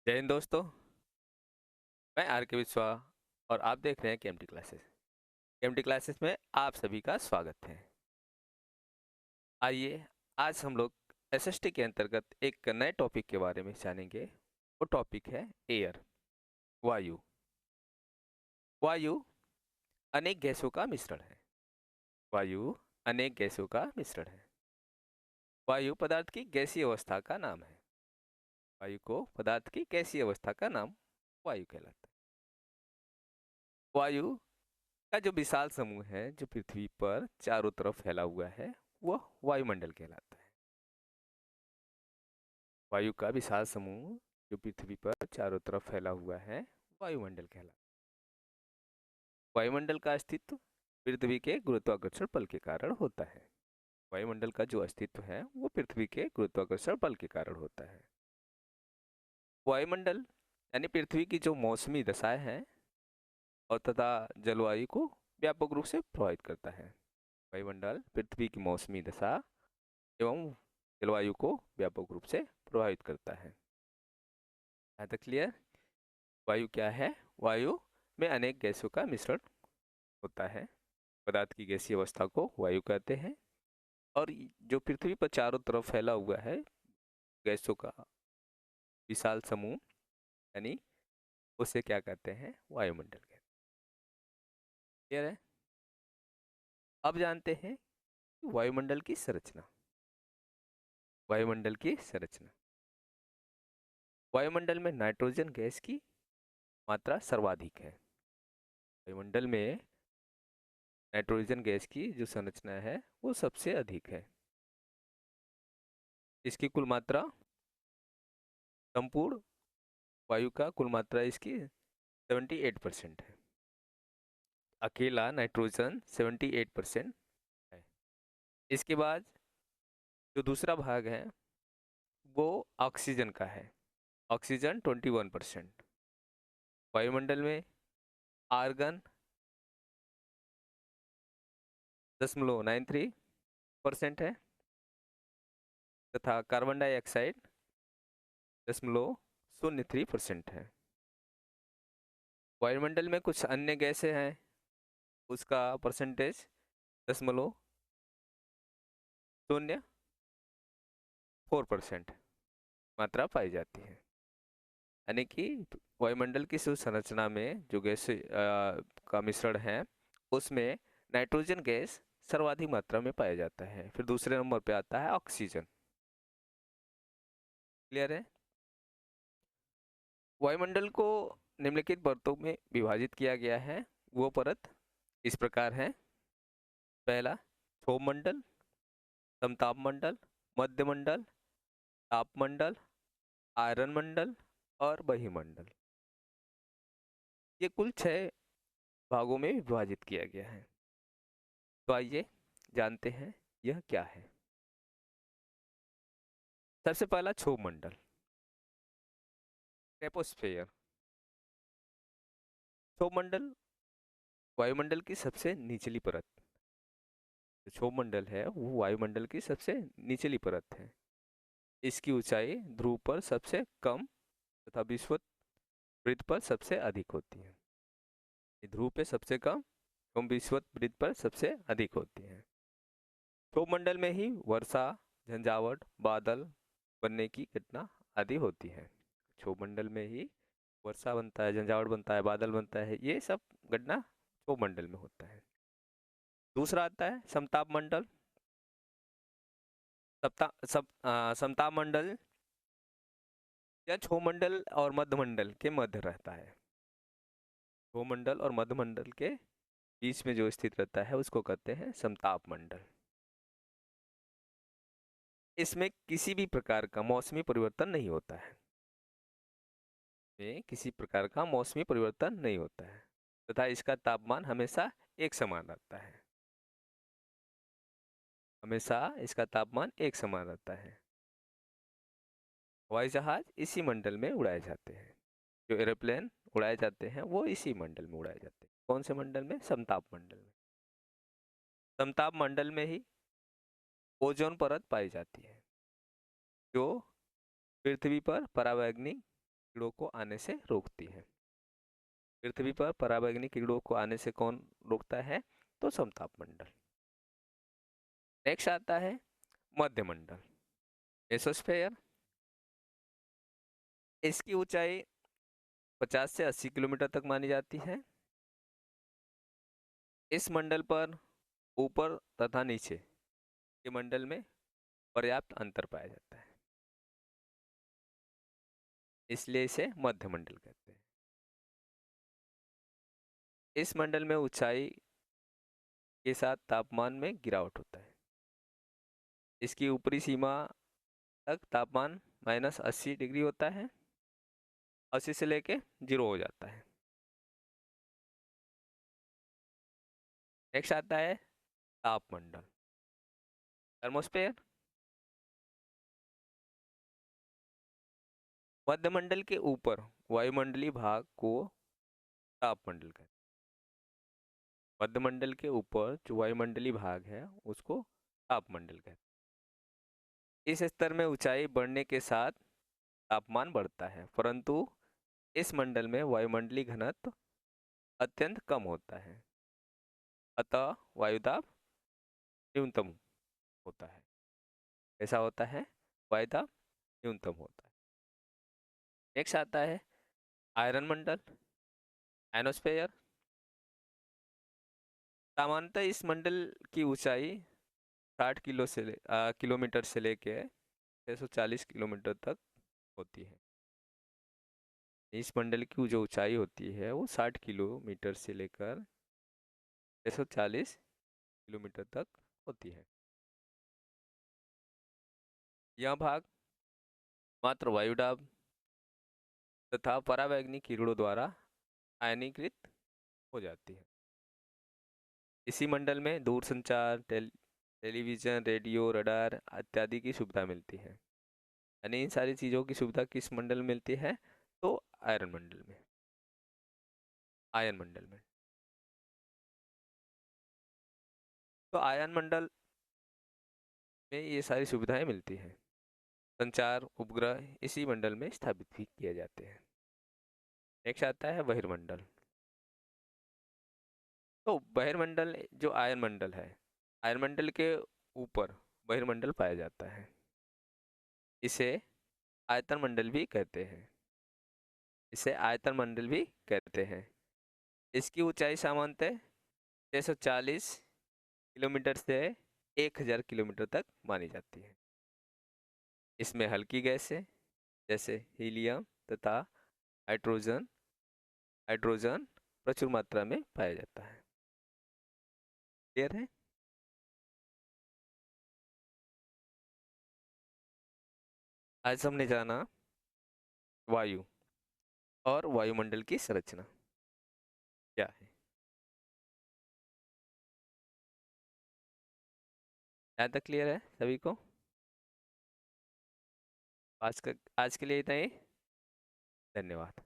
जय हिंद दोस्तों। मैं आर के विश्वा और आप देख रहे हैं केएमटी क्लासेस। केएमटी क्लासेस में आप सभी का स्वागत है। आइए आज हम लोग एसएसटी के अंतर्गत एक नए टॉपिक के बारे में जानेंगे। वो टॉपिक है एयर, वायु। वायु अनेक गैसों का मिश्रण है। वायु अनेक गैसों का मिश्रण है। वायु पदार्थ की गैसीय अवस्था का नाम है। वायु को पदार्थ की गैसीय अवस्था का नाम वायु कहलाता है। वायु का जो विशाल समूह है जो पृथ्वी पर चारों तरफ फैला हुआ है वह वायुमंडल कहलाता है। वायु का विशाल समूह जो पृथ्वी पर चारों तरफ फैला हुआ है वायुमंडल कहलाता है। वायुमंडल का अस्तित्व पृथ्वी के गुरुत्वाकर्षण बल के कारण होता है। वायुमंडल का जो अस्तित्व है वो पृथ्वी के गुरुत्वाकर्षण बल के कारण होता है। वायुमंडल यानी पृथ्वी की जो मौसमी दशाएं हैं और तथा जलवायु को व्यापक रूप से प्रभावित करता है। वायुमंडल पृथ्वी की मौसमी दशा एवं जलवायु को व्यापक रूप से प्रभावित करता है। यहाँ तक क्लियर? वायु क्या है? वायु में अनेक गैसों का मिश्रण होता है। पदार्थ की गैसीय अवस्था को वायु कहते हैं। और जो पृथ्वी पर चारों तरफ फैला हुआ है गैसों का विशाल समूह यानी उसे क्या कहते हैं? वायुमंडल कहते हैं। क्लियर है? अब जानते हैं वायुमंडल की संरचना। वायुमंडल की संरचना। वायुमंडल में नाइट्रोजन गैस की मात्रा सर्वाधिक है। वायुमंडल में नाइट्रोजन गैस की जो संरचना है वो सबसे अधिक है। इसकी कुल मात्रा, संपूर्ण वायु का कुल मात्रा इसकी 78% है। अकेला नाइट्रोजन 78% है। इसके बाद जो दूसरा भाग है वो ऑक्सीजन का है। ऑक्सीजन 21%। वायुमंडल में आर्गन 0.93% है तथा कार्बन डाइऑक्साइड 0.03% है। वायुमंडल में कुछ अन्य गैसें हैं, उसका परसेंटेज 0.04% मात्रा पाई जाती है। यानी कि वायुमंडल की संरचना में जो गैस का मिश्रण है उसमें नाइट्रोजन गैस सर्वाधिक मात्रा में पाया जाता है। फिर दूसरे नंबर पे आता है ऑक्सीजन। क्लियर है? वायुमंडल को निम्नलिखित परतों में विभाजित किया गया है। वो परत इस प्रकार है। पहला क्षोभमंडल, समतापमंडल, मध्यमंडल, तापमंडल, आयरन मंडल और बहिमंडल। ये कुल 6 भागों में विभाजित किया गया है। तो आइए जानते हैं यह क्या है। सबसे पहला क्षोभमंडल, ट्रोपोस्फेयर। क्षोभमंडल वायुमंडल की सबसे निचली परत। जो क्षोभमंडल है वो वायुमंडल की सबसे निचली परत है। इसकी ऊंचाई ध्रुव पर सबसे कम तथा विषुवत वृत्त पर सबसे अधिक होती है। ये ध्रुव पे सबसे कम एवं विषुवत वृत्त पर सबसे अधिक होती है। क्षोभमंडल में ही वर्षा, झंझावात, बादल बनने की घटना आदि होती है। क्षोभमंडल में ही वर्षा बनता है, झंझावात बनता है, बादल बनता है, ये सब घटना क्षोभमंडल में होता है। दूसरा आता है समताप मंडल। समताप मंडल या क्षोभमंडल और मध्यमंडल के मध्य रहता है। क्षोभमंडल और मध्यमंडल के बीच में जो स्थित रहता है उसको कहते हैं समताप मंडल। इसमें किसी भी प्रकार का मौसमी परिवर्तन नहीं होता है। में किसी प्रकार का मौसमी परिवर्तन नहीं होता है तथा इसका तापमान हमेशा एक समान रहता है। हमेशा इसका तापमान एक समान रहता है। हवाई जहाज इसी मंडल में उड़ाए जाते हैं। जो एरोप्लेन उड़ाए जाते हैं वो इसी मंडल में उड़ाए जाते हैं। कौन से मंडल में? समताप मंडल में। समताप मंडल में ही ओजोन परत पाई जाती है जो पृथ्वी पर परावैंगनी किरणों को आने से रोकती है। पृथ्वी पर पराबैंगनी किरणों को आने से कौन रोकता है? तो समताप मंडल। नेक्स्ट आता है मध्यमंडल, मेसोस्फेयर। इसकी ऊंचाई 50 से 80 किलोमीटर तक मानी जाती है। इस मंडल पर ऊपर तथा नीचे के मंडल में पर्याप्त अंतर पाया जाता है, इसलिए इसे मध्यमंडल कहते हैं। इस मंडल में ऊंचाई के साथ तापमान में गिरावट होता है। इसकी ऊपरी सीमा तक तापमान -80 डिग्री होता है, 80 से लेके 0 हो जाता है। नेक्स्ट आता है तापमंडल, थर्मोस्फेयर। मध्यमंडल के ऊपर वायुमंडलीय भाग को तापमंडल कहते हैं। मध्यमंडल के ऊपर जो वायुमंडलीय भाग है उसको तापमंडल कहते हैं। इस स्तर में ऊंचाई बढ़ने के साथ तापमान बढ़ता है, परंतु इस मंडल में वायुमंडलीय घनत्व अत्यंत कम होता है, अतः वायुदाब न्यूनतम होता है। ऐसा होता है, वायुदाब न्यूनतम होता है। नेक्स्ट आता है आयरन मंडल, एनोस्फेयर। सामान्यतः इस मंडल की ऊंचाई 60 किलोमीटर से लेके 640 किलोमीटर तक होती है। इस मंडल की जो ऊंचाई होती है वो 60 किलोमीटर से लेकर 640 किलोमीटर तक होती है। यह भाग मात्र वायुदाब तथा परावैंगनी किरणों द्वारा आयनीकृत हो जाती है। इसी मंडल में दूरसंचार, टेलीविजन, रेडियो, रडार इत्यादि की सुविधा मिलती है। यानी इन सारी चीज़ों की सुविधा किस मंडल में मिलती है? तो आयरन मंडल में, आयन मंडल में। तो आयन मंडल में ये सारी सुविधाएं मिलती हैं। संचार उपग्रह इसी मंडल में स्थापित भी किए जाते हैं। नेक्स्ट आता है बहिर्मंडल। तो बहिर्मंडल जो आयन मंडल है, आयन मंडल के ऊपर बहिर्मंडल पाया जाता है। इसे आयतन मंडल भी कहते हैं। इसे आयतन मंडल भी कहते हैं। इसकी ऊंचाई सामान्यतः 640 किलोमीटर से 1000 किलोमीटर तक मानी जाती है। इसमें हल्की गैसें जैसे हीलियम तथा हाइड्रोजन हाइड्रोजन प्रचुर मात्रा में पाया जाता है। क्लियर है? आज हमने जाना वायु और वायुमंडल की संरचना क्या है। यहाँ तक क्लियर है सभी को? आज के लिए इतना ही। धन्यवाद।